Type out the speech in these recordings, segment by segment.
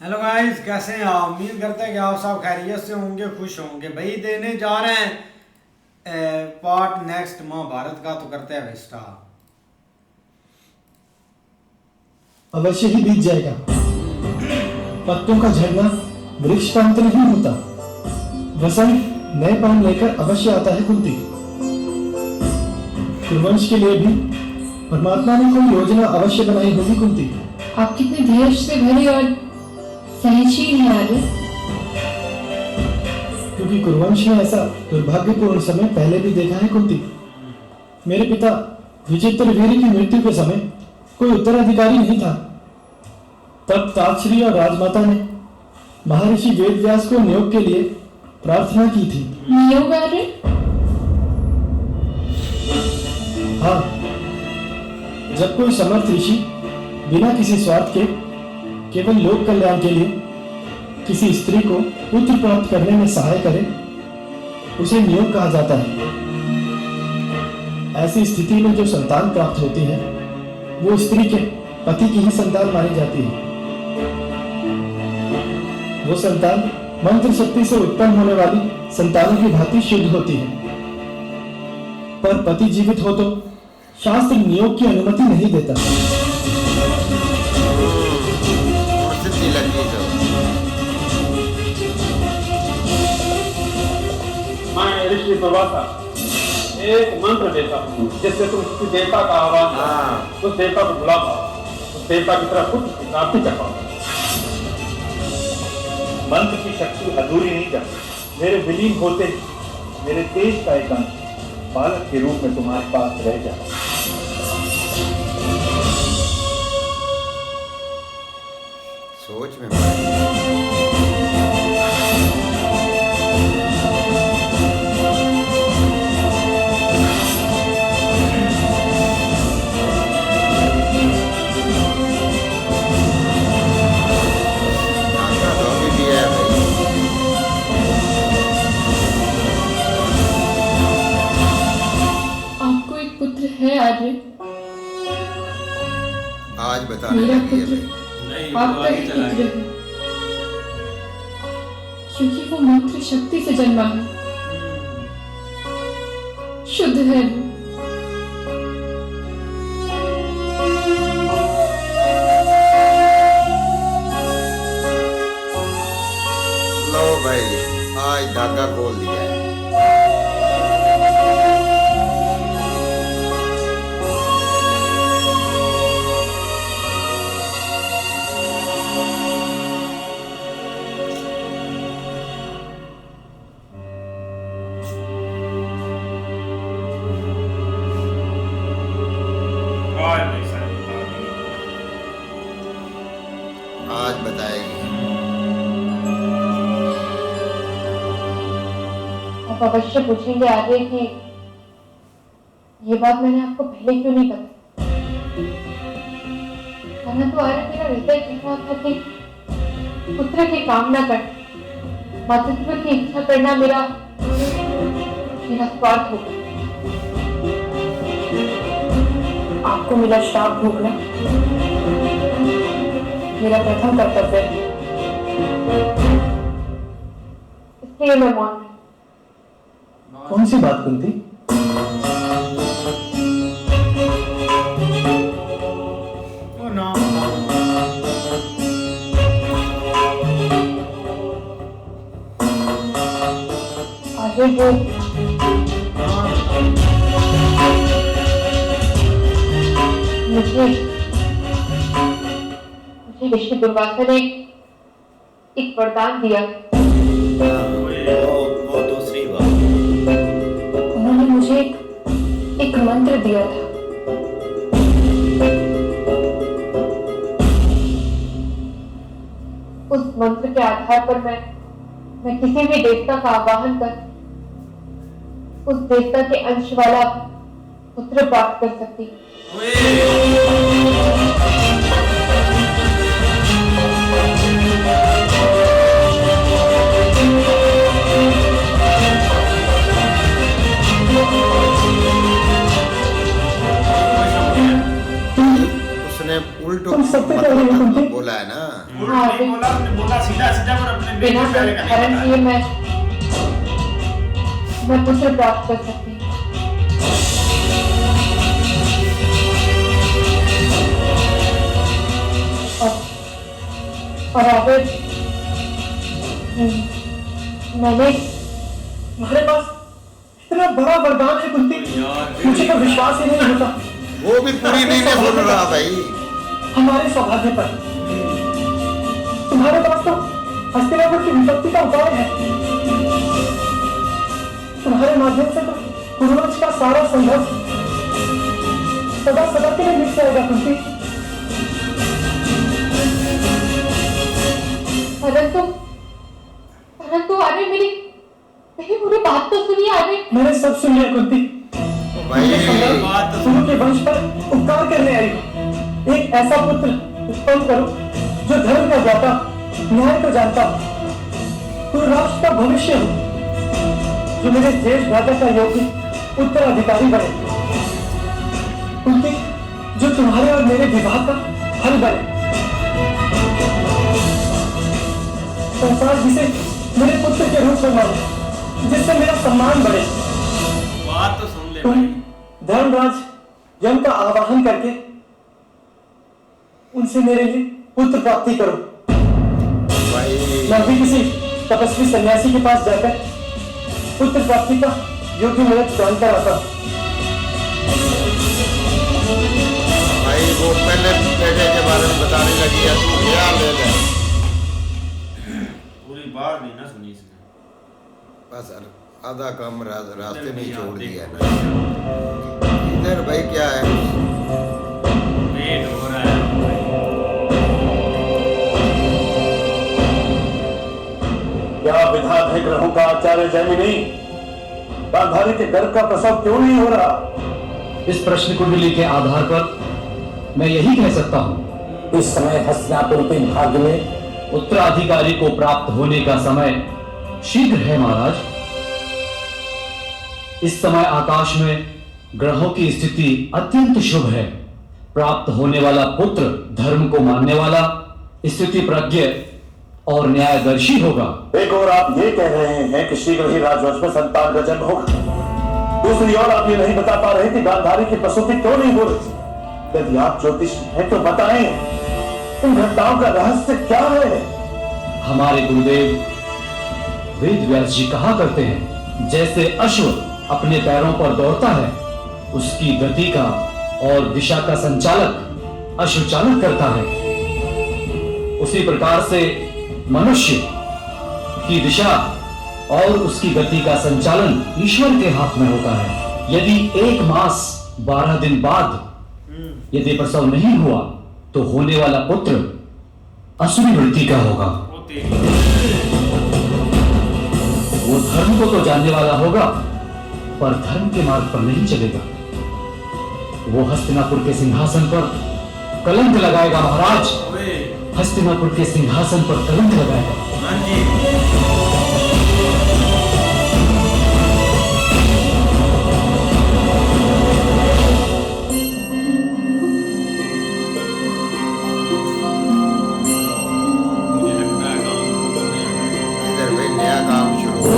Hello guys, कैसे हैं आप? उम्मीद करते हैं कि आप सब खैरियत से होंगे, खुश होंगे। भाई देने जा रहे हैं पार्ट नेक्स्ट महाभारत का, तो करते हैं स्टार्ट। अवश्य ही बीत जाएगा। पत्तों का झड़ना वृक्ष का अंत नहीं होता। वसंत नए पान लेकर अवश्य आता है कुंती। कुरुवंश के लिए भी परमात्मा ने कोई योजना अवश्य बनाई होगी कुंती। आप कितने धैर्य से भरे और सहनशील हैं आर्य। क्योंकि कुरुवंश ने ऐसा दुर्भाग्यपूर्ण समय पहले भी देखा है कुंती। मेरे पिता विचित्र वीर की मृत्यु के समय कोई उत्तराधिकारी नहीं था। तब ताक्षरी और राजमाता ने महर्षि वेदव्यास को नियोग के लिए प्रार्थना की थी। नियोग आर्य? हाँ, जब कोई समर्थ ऋषि बिना किसी स्वार्थ के केवल लोक कल्याण के लिए किसी स्त्री को पुत्र प्राप्त करने में सहाय करे, उसे नियोग कहा जाता है। ऐसी स्थिति में जो संतान प्राप्त होती है वो स्त्री के पति की ही संतान मानी जाती है। वो संतान मंत्र शक्ति से उत्पन्न होने वाली संतानों की भांति शुद्ध होती है। पर पति जीवित हो तो शास्त्र नियोग की अनुमति नहीं देता। मैं ऋषि प्रवासा एक मंत्र देता हूँ जिससे तुम किसी देवता का आवाज उस देवता को बुला पाओ, उस देवता की तरफ पुत्र की प्राप्ति कर पाओ। मंत्र की शक्ति अधूरी नहीं जाती। मेरे विलीन होते ही मेरे तेज का एक अंश बालक के रूप में तुम्हारे पास रह जाए। सोच में आपको एक पुत्र है आर्य? आज बताने मेरा लगी है पुत्र भाई। आपका ही पुत्र है, क्योंकि वो मंत्र शक्ति से जन्मा है, शुद्ध है वो। लो भाई, आज धागा खोल दिया है। आज बताएगी। आप अवश्य पूछेंगे आर्य कि ये बात मैंने आपको पहले क्यों नहीं बताई। कहना तो आर्य मेरा हृदय कह रहा था कि पुत्र की कामना कर, मातृत्व की इच्छा करना मेरा स्वार्थ होगा। आपको मिला श्राप भोगना मेरा प्रथम कर्तव्य है, इसलिए मैं मौन हूं। कौन सी बात कुंती? ओ नो, आगे जो मुझे ऋषि दुर्वासा ने एक वरदान दिया। वो दूसरी बात। उन्होंने मुझे एक मंत्र दिया था। उस मंत्र के आधार पर मैं किसी भी देवता का आवाहन कर उस देवता के अंश वाला पुत्र प्राप्त कर सकती हूँ। उसने उल्टो तुम सत्य कह रहे हो मतलब कुंती? बोला है ना। हाँ, नहीं बोला, आपने बोला सीधा सीधा पर अपने बेटे बिना पहले का हरण नहीं किए बताया। मैं पुत्र प्राप्त कर सकती हूँ। और अगर मैंने तुम्हारे पास इतना बड़ा वरदान है कुंती, मुझे तो विश्वास ही नहीं होता। वो भी पूरी नहीं ने सुन रहा भाई। हमारे सौभाग्य पर तुम्हारे पास तो हस्तिनापुर की विपत्ति का उपाय है। तुम्हारे माध्यम से तो कुरुवंश का सारा संघर्ष सदा सदा के लिए मिट जाएगा कुंती। परंतु आर्य मेरी पूरी बात तो सुनिए आर्य। मैंने सब सुन लिया कुंती। भाई सुनो के वंश पर उपकार करने आई हो। एक ऐसा पुत्र उत्पन्न करो जो धर्म का ज्ञाता, न्याय को जानता, कोई राष्ट्र का भविष्य हो, जो मेरे देश भ्राता का योग्य उत्तराधिकारी बने, कुंती जो तुम्हारे और मेरे विवाह का हल बने, संसार जिसे मेरे पुत्र के रूप में मानो, जिससे मेरा सम्मान बढ़े। बात तो सुन ले तुम भाई। धर्मराज यम का आवाहन करके उनसे मेरे लिए पुत्र प्राप्ति करो। भाई मैं भी किसी तपस्वी सन्यासी के पास जाकर पुत्र प्राप्ति का योग्य मुहूर्त जानकर आता। भाई वो पहले बेटे के बारे में बताने लगी है, तू क्या ले ले। पूरी बात नहीं ना सुनी इसने। बस आधा काम रास्ते में ही छोड़ दिया ना। इधर भाई क्या है, वेट हो रहा है भाई। क्या विधान है ग्रहों का आचार्य जैमिनी? गांधारी के गर्भ का प्रसव क्यों नहीं हो रहा? इस प्रश्न कुंडली के आधार पर मैं यही कह सकता हूँ, इस समय हस्तिनापुर के भाग्य में उत्तराधिकारी को प्राप्त होने का समय शीघ्र है महाराज। इस समय आकाश में ग्रहों की स्थिति अत्यंत शुभ है। प्राप्त होने वाला पुत्र धर्म को मानने वाला, स्थिति प्रज्ञ और न्यायदर्शी होगा। एक और आप ये कह रहे हैं कि शीघ्र ही राजवंश में संतान का जन्म होगा। दूसरी ओर आप ये नहीं बता पा रहे कि गांधारी की प्रसूति क्यों नहीं हो रही। यदि आप ज्योतिष हैं तो बताएं, इन घटनाओं का रहस्य क्या है? हमारे गुरुदेव वेद व्यास जी कहा करते हैं, जैसे अश्व अपने पैरों पर दौड़ता है, उसकी गति का और दिशा का संचालक अश्व चालक करता है, उसी प्रकार से मनुष्य की दिशा और उसकी गति का संचालन ईश्वर के हाथ में होता है। यदि 1 मास 12 दिन बाद यदि प्रसव नहीं हुआ तो होने वाला पुत्र असुरी वृत्ति का होगा। वो धर्म को तो जानने वाला होगा पर धर्म के मार्ग पर नहीं चलेगा। वो हस्तिनापुर के सिंहासन पर कलंक लगाएगा महाराज। हस्तिनापुर के सिंहासन पर कलंक लगाएगा। हाँ जी। इधर भाई नया काम शुरू हो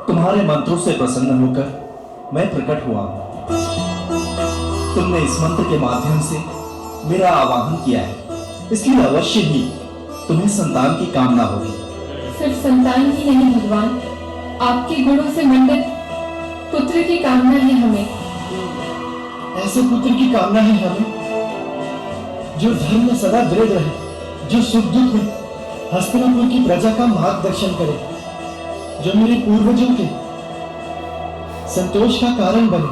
तुम्हारे मंत्रों से प्रसन्न होकर मैं प्रकट हुआ हूं। तुमने इस मंत्र के माध्यम से मेरा आवाहन किया है, इसलिए अवश्य ही तुम्हें संतान की कामना होगी। सिर्फ संतान ही नहीं भगवान, आपके गुणों से मंडित पुत्र की कामना है हमें। ऐसे पुत्र की कामना है हमें जो धर्म में सदा दृढ़ रहे, जो सुख दुख में हस्तिनापुर की प्रजा का मार्गदर्शन करे, जो मेरे पूर्वजों के संतोष का कारण बने।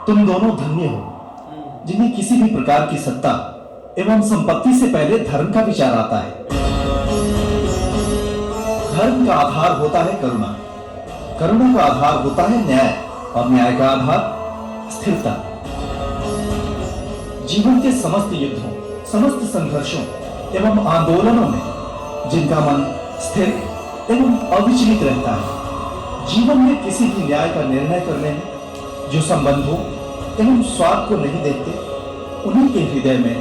तुम दोनों धन्य हो जिन्हें किसी भी प्रकार की सत्ता एवं संपत्ति से पहले धर्म का विचार आता है। धर्म का आधार होता है करुणा, करुणा का आधार होता है न्याय और न्याय का आधार स्थिरता। जीवन के समस्त युद्धों, समस्त संघर्षों एवं आंदोलनों में जिनका मन स्थिर एवं अविचलित रहता है, जीवन में किसी भी न्याय का निर्णय करने में जो संबंधों एवं स्वार्थ को नहीं देखते, उन्हीं के हृदय में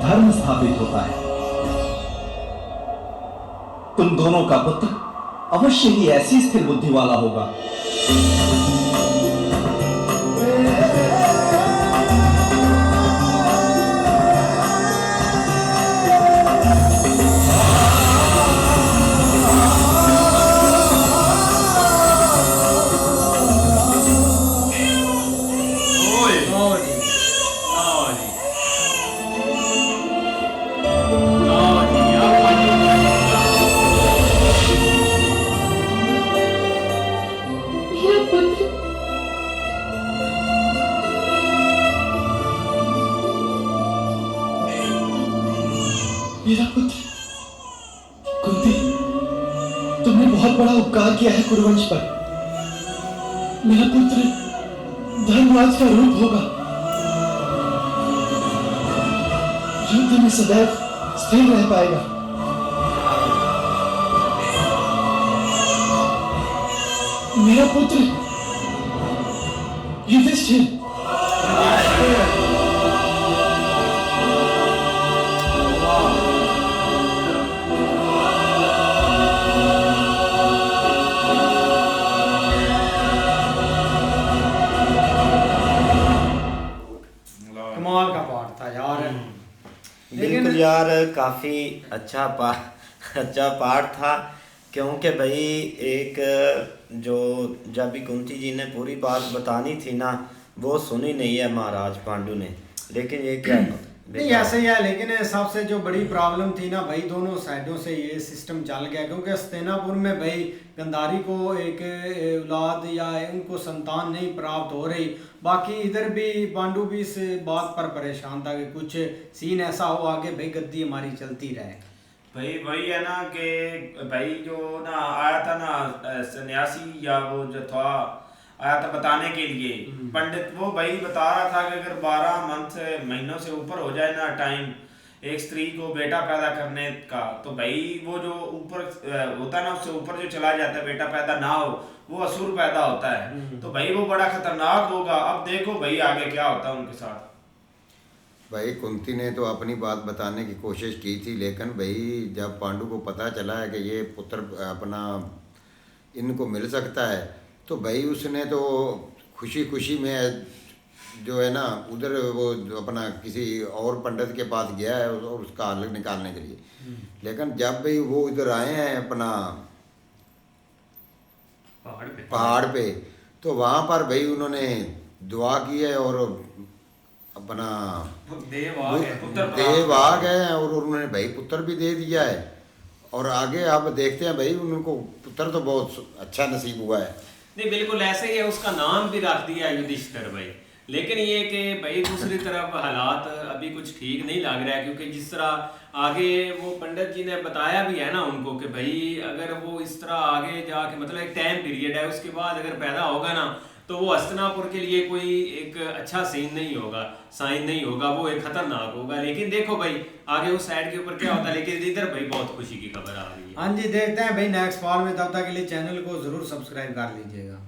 धर्म स्थापित होता है। तुम दोनों का पुत्र अवश्य ही ऐसी स्थिर बुद्धि वाला होगा। मेरा पुत्र कुंती, तुमने बहुत बड़ा उपकार किया है कुरुवंश पर। मेरा पुत्र धर्मराज का रूप होगा, युद्ध में सदैव स्थिर रह पाएगा। मेरा पुत्र युधिष्ठिर कमाल का पाठ था यार। बिल्कुल यार, काफ़ी अच्छा पाठ था, क्योंकि भाई एक जो जब भी कुंती जी ने पूरी बात बतानी थी ना, वो सुनी नहीं है महाराज पांडु ने। लेकिन ये क्या नहीं, ऐसे ही है। लेकिन सबसे जो बड़ी प्रॉब्लम थी ना भाई, दोनों साइडों से ये सिस्टम चल गया, क्योंकि हस्तिनापुर में भाई गंधारी को एक औलाद या उनको संतान नहीं प्राप्त हो रही। बाकी इधर भी पांडु भी इस बात पर परेशान था कि कुछ सीन ऐसा हो आगे भाई गद्दी हमारी चलती रहे। भाई वही है ना कि भाई जो ना आया था ना सन्यासी या वो जो था आया था बताने के लिए पंडित, वो भाई बता रहा था कि अगर 12 महीनों से ऊपर हो जाए ना टाइम एक स्त्री को बेटा पैदा करने का, तो भाई वो जो ऊपर होता है ना उससे ऊपर जो चला जाता है, बेटा पैदा ना हो, वो असुर पैदा होता है। तो भाई वो बड़ा खतरनाक होगा। अब देखो भाई आगे क्या होता है उनके साथ। भाई कुंती ने तो अपनी बात बताने की कोशिश की थी, लेकिन भाई जब पांडु को पता चला है कि ये पुत्र अपना इनको मिल सकता है, तो भाई उसने तो खुशी खुशी में जो है ना उधर वो अपना किसी और पंडित के पास गया है और उसका हल निकालने के लिए। लेकिन जब भाई वो इधर आए हैं अपना पहाड़ पे, तो वहाँ पर भाई उन्होंने दुआ की है और अपना देव आ गए और उन्होंने भाई पुत्र भी दे दिया है। और आगे आप देखते हैं भाई उनको पुत्र तो बहुत अच्छा नसीब हुआ है। नहीं बिल्कुल ऐसे ही है, उसका नाम भी रख दिया युधिष्ठिर भाई। लेकिन ये कि भाई दूसरी तरफ हालात अभी कुछ ठीक नहीं लग रहा है, क्योंकि जिस तरह आगे वो पंडित जी ने बताया भी है ना उनको कि भाई अगर वो इस तरह आगे जाके मतलब एक टाइम पीरियड है, उसके बाद अगर पैदा होगा ना तो वो हस्तिनापुर के लिए कोई एक अच्छा सीन नहीं होगा, साइन नहीं होगा, वो एक खतरनाक होगा। लेकिन देखो भाई आगे उस साइड के ऊपर क्या होता है। लेकिन इधर भाई बहुत खुशी की खबर आ रही है। हाँ जी, देखते हैं भाई नेक्स्ट पार्ट में। तब तक के लिए चैनल को जरूर सब्सक्राइब कर लीजिएगा।